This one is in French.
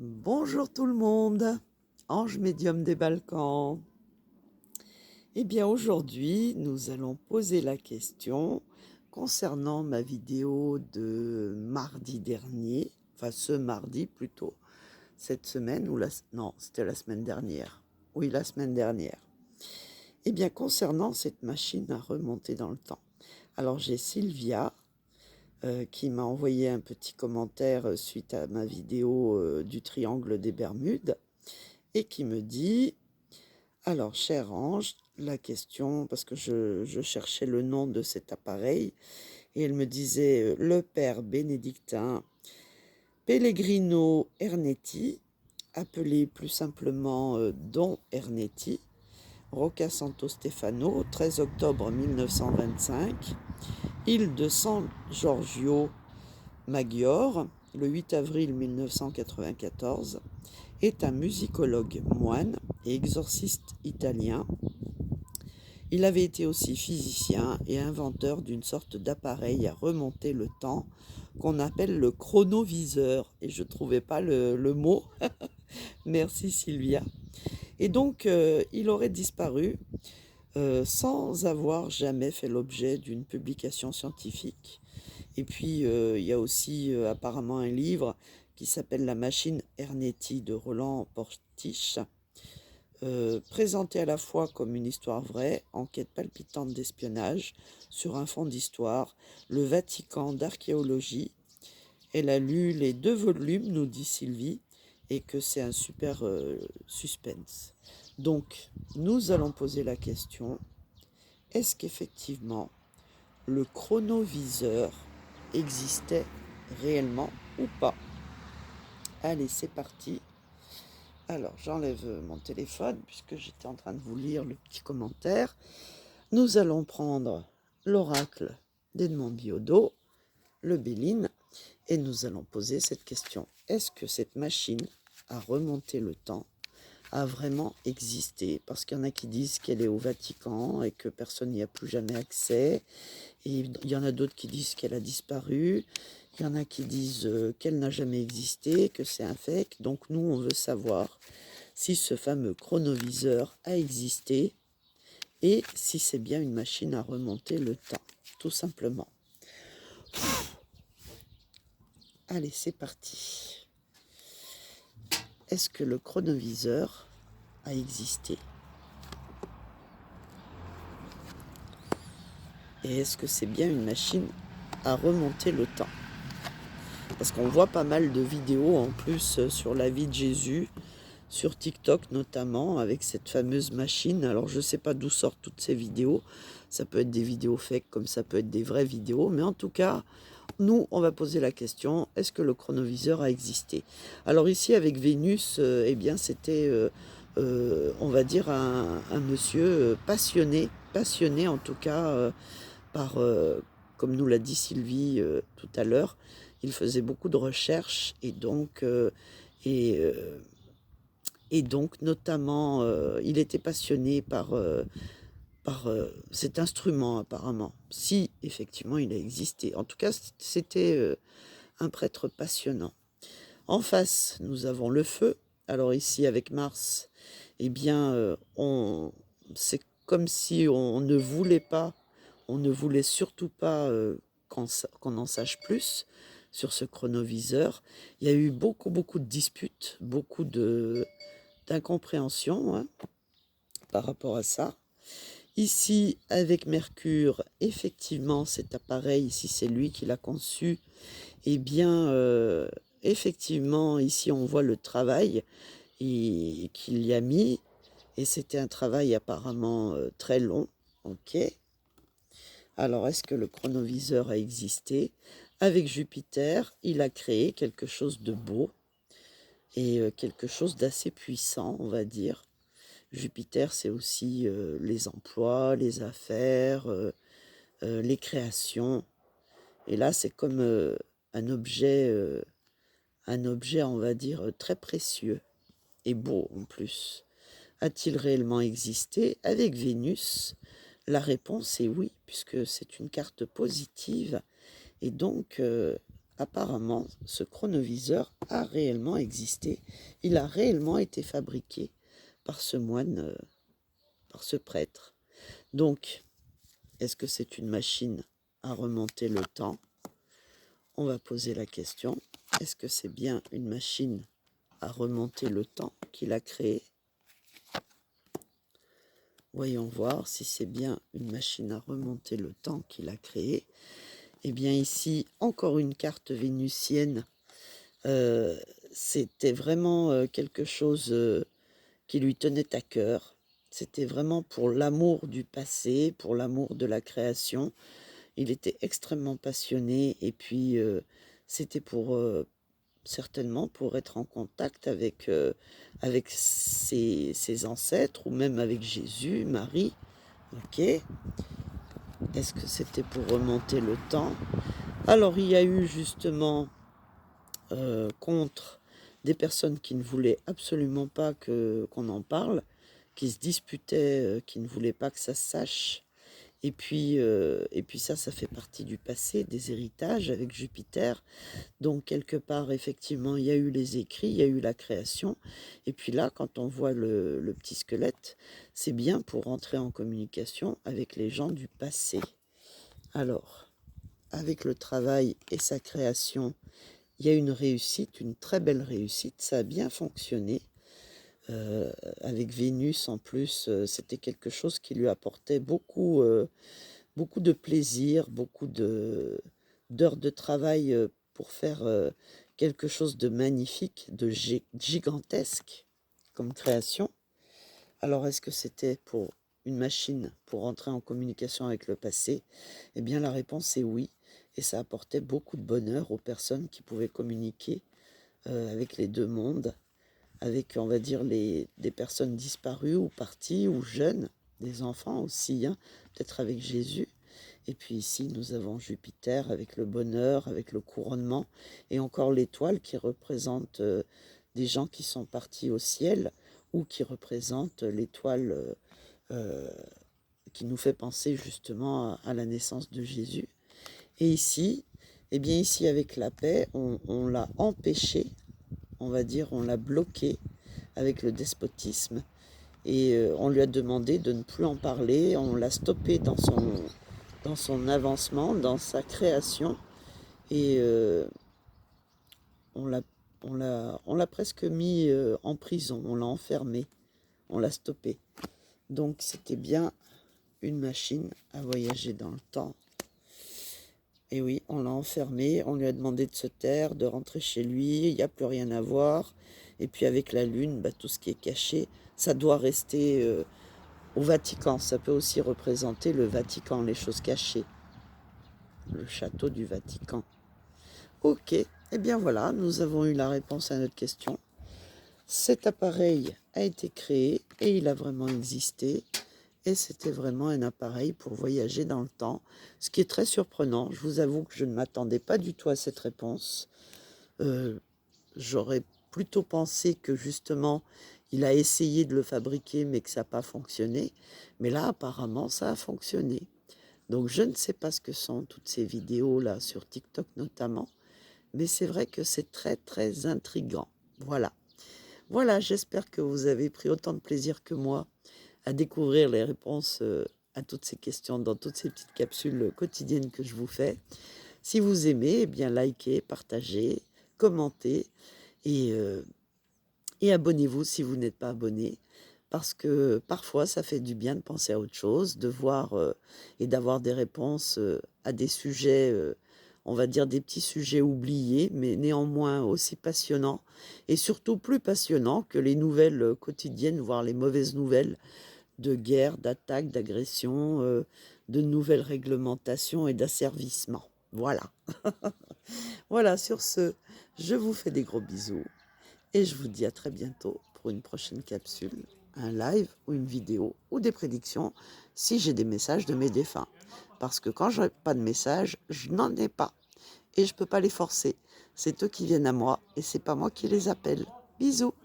Bonjour tout le monde, ange médium des Balkans. Eh bien aujourd'hui, nous allons poser la question concernant ma vidéo de mardi dernier, enfin ce mardi plutôt, cette semaine ou non, c'était la semaine dernière. Oui, la semaine dernière. Eh bien concernant cette machine à remonter dans le temps. Alors j'ai Sylvia qui m'a envoyé un petit commentaire suite à ma vidéo du triangle des Bermudes et qui me dit: alors, cher Ange, la question, parce que je cherchais le nom de cet appareil, et elle me disait le père bénédictin Pellegrino Ernetti, appelé plus simplement Don Ernetti, Rocca Santo Stefano, 13 octobre 1925, île de San Giorgio Maggiore, le 8 avril 1994, est un musicologue moine et exorciste italien. Il avait été aussi physicien et inventeur d'une sorte d'appareil à remonter le temps qu'on appelle le chronoviseur. Et je ne trouvais pas le mot. Merci Sylvia. Et donc, il aurait disparu sans avoir jamais fait l'objet d'une publication scientifique. Et puis, il y a aussi apparemment un livre qui s'appelle La machine Ernetti de Roland Portiche, présenté à la fois comme une histoire vraie, enquête palpitante d'espionnage, sur un fond d'histoire, le Vatican d'archéologie. Elle a lu les 2 volumes, nous dit Sylvie, et que c'est un super suspense. Donc, nous allons poser la question, est-ce qu'effectivement le chronoviseur existait réellement ou pas? Allez, c'est parti. Alors, j'enlève mon téléphone puisque j'étais en train de vous lire le petit commentaire. Nous allons prendre l'oracle d'Edmond Biodot, le Béline, et nous allons poser cette question. Est-ce que cette machine à remonter le temps a vraiment existé? Parce qu'il y en a qui disent qu'elle est au Vatican et que personne n'y a plus jamais accès. Et il y en a d'autres qui disent qu'elle a disparu. Il y en a qui disent qu'elle n'a jamais existé, que c'est un fake. Donc nous, on veut savoir si ce fameux chronoviseur a existé et si c'est bien une machine à remonter le temps, tout simplement. Allez, c'est parti. Est-ce que le chronoviseur a existé? Et est-ce que c'est bien une machine à remonter le temps? Parce qu'on voit pas mal de vidéos en plus sur la vie de Jésus, sur TikTok notamment, avec cette fameuse machine. Alors je ne sais pas d'où sortent toutes ces vidéos. Ça peut être des vidéos fake comme ça peut être des vraies vidéos. Mais en tout cas, nous, on va poser la question, est-ce que le chronoviseur a existé? Alors ici, avec Vénus, eh bien c'était, on va dire, un monsieur passionné en tout cas par, comme nous l'a dit Sylvie tout à l'heure, il faisait beaucoup de recherches et, euh, et donc notamment, il était passionné par cet instrument apparemment, si effectivement il a existé. En tout cas, c'était un prêtre passionnant. En face, nous avons le feu. Alors ici, avec Mars, eh bien, c'est comme si on ne voulait pas, on ne voulait surtout pas qu'on en sache plus sur ce chronoviseur. Il y a eu beaucoup de disputes, beaucoup d'incompréhension hein, par rapport à ça. Ici, avec Mercure, effectivement, cet appareil, si c'est lui qui l'a conçu, eh bien, effectivement, ici, on voit le travail qu'il y a mis, et c'était un travail apparemment très long. Ok. Alors, est-ce que le chronoviseur a existé? Avec Jupiter, il a créé quelque chose de beau et quelque chose d'assez puissant, on va dire. Jupiter, c'est aussi les emplois, les affaires, les créations. Et là, c'est comme un objet, on va dire, très précieux et beau en plus. A-t-il réellement existé? Avec Vénus, la réponse est oui, puisque c'est une carte positive. Et donc, apparemment, ce chronoviseur a réellement existé. Il a réellement été fabriqué par ce moine, par ce prêtre. Donc, est-ce que c'est une machine à remonter le temps? On va poser la question. Est-ce que c'est bien une machine à remonter le temps qu'il a créée? Voyons voir si c'est bien une machine à remonter le temps qu'il a créée. Eh bien ici, encore une carte vénusienne. C'était vraiment quelque chose qui lui tenait à cœur. C'était vraiment pour l'amour du passé, pour l'amour de la création. Il était extrêmement passionné et puis c'était pour certainement pour être en contact avec ses ancêtres ou même avec Jésus, Marie. Ok. Est-ce que c'était pour remonter le temps? Alors il y a eu justement contre des personnes qui ne voulaient absolument pas qu'on en parle, qui se disputaient, qui ne voulaient pas que ça se sache. Et puis ça fait partie du passé, des héritages avec Jupiter. Donc quelque part, effectivement, il y a eu les écrits, il y a eu la création. Et puis là, quand on voit le petit squelette, c'est bien pour entrer en communication avec les gens du passé. Alors, avec le travail et sa création, il y a une réussite, une très belle réussite. Ça a bien fonctionné. Avec Vénus, en plus, c'était quelque chose qui lui apportait beaucoup, beaucoup de plaisir, beaucoup d'heures de travail pour faire quelque chose de magnifique, de gigantesque comme création. Alors, est-ce que c'était pour une machine pour entrer en communication avec le passé? Eh bien, la réponse est oui. Et ça apportait beaucoup de bonheur aux personnes qui pouvaient communiquer avec les deux mondes, avec, on va dire, des personnes disparues ou parties ou jeunes, des enfants aussi, hein, peut-être avec Jésus. Et puis ici, nous avons Jupiter avec le bonheur, avec le couronnement, et encore l'étoile qui représente des gens qui sont partis au ciel, ou qui représente l'étoile qui nous fait penser justement à la naissance de Jésus. Et ici, eh bien ici avec la paix, on l'a empêché, on va dire, on l'a bloqué avec le despotisme, et on lui a demandé de ne plus en parler, on l'a stoppé dans son avancement, dans sa création, et on l'a presque mis en prison, on l'a enfermé, on l'a stoppé. Donc c'était bien une machine à voyager dans le temps. Et oui, on l'a enfermé, on lui a demandé de se taire, de rentrer chez lui, il n'y a plus rien à voir. Et puis avec la Lune, tout ce qui est caché, ça doit rester au Vatican. Ça peut aussi représenter le Vatican, les choses cachées. Le château du Vatican. Ok, eh bien voilà, nous avons eu la réponse à notre question. Cet appareil a été créé et il a vraiment existé. Et c'était vraiment un appareil pour voyager dans le temps, ce qui est très surprenant. Je vous avoue que je ne m'attendais pas du tout à cette réponse. J'aurais plutôt pensé que justement, il a essayé de le fabriquer, mais que ça n'a pas fonctionné. Mais là, apparemment, ça a fonctionné. Donc, je ne sais pas ce que sont toutes ces vidéos-là, sur TikTok notamment. Mais c'est vrai que c'est très, très intriguant. Voilà. Voilà, j'espère que vous avez pris autant de plaisir que moi à découvrir les réponses à toutes ces questions dans toutes ces petites capsules quotidiennes que je vous fais. Si vous aimez, eh bien likez, partagez, commentez et abonnez-vous si vous n'êtes pas abonné, parce que parfois ça fait du bien de penser à autre chose, de voir et d'avoir des réponses à des sujets, on va dire des petits sujets oubliés, mais néanmoins aussi passionnants, et surtout plus passionnants que les nouvelles quotidiennes, voire les mauvaises nouvelles de guerre, d'attaque, d'agression, de nouvelles réglementations et d'asservissement. Voilà. Voilà, sur ce, je vous fais des gros bisous et je vous dis à très bientôt pour une prochaine capsule, un live ou une vidéo ou des prédictions si j'ai des messages de mes défunts. Parce que quand je n'ai pas de messages, je n'en ai pas et je ne peux pas les forcer. C'est eux qui viennent à moi et c'est pas moi qui les appelle. Bisous.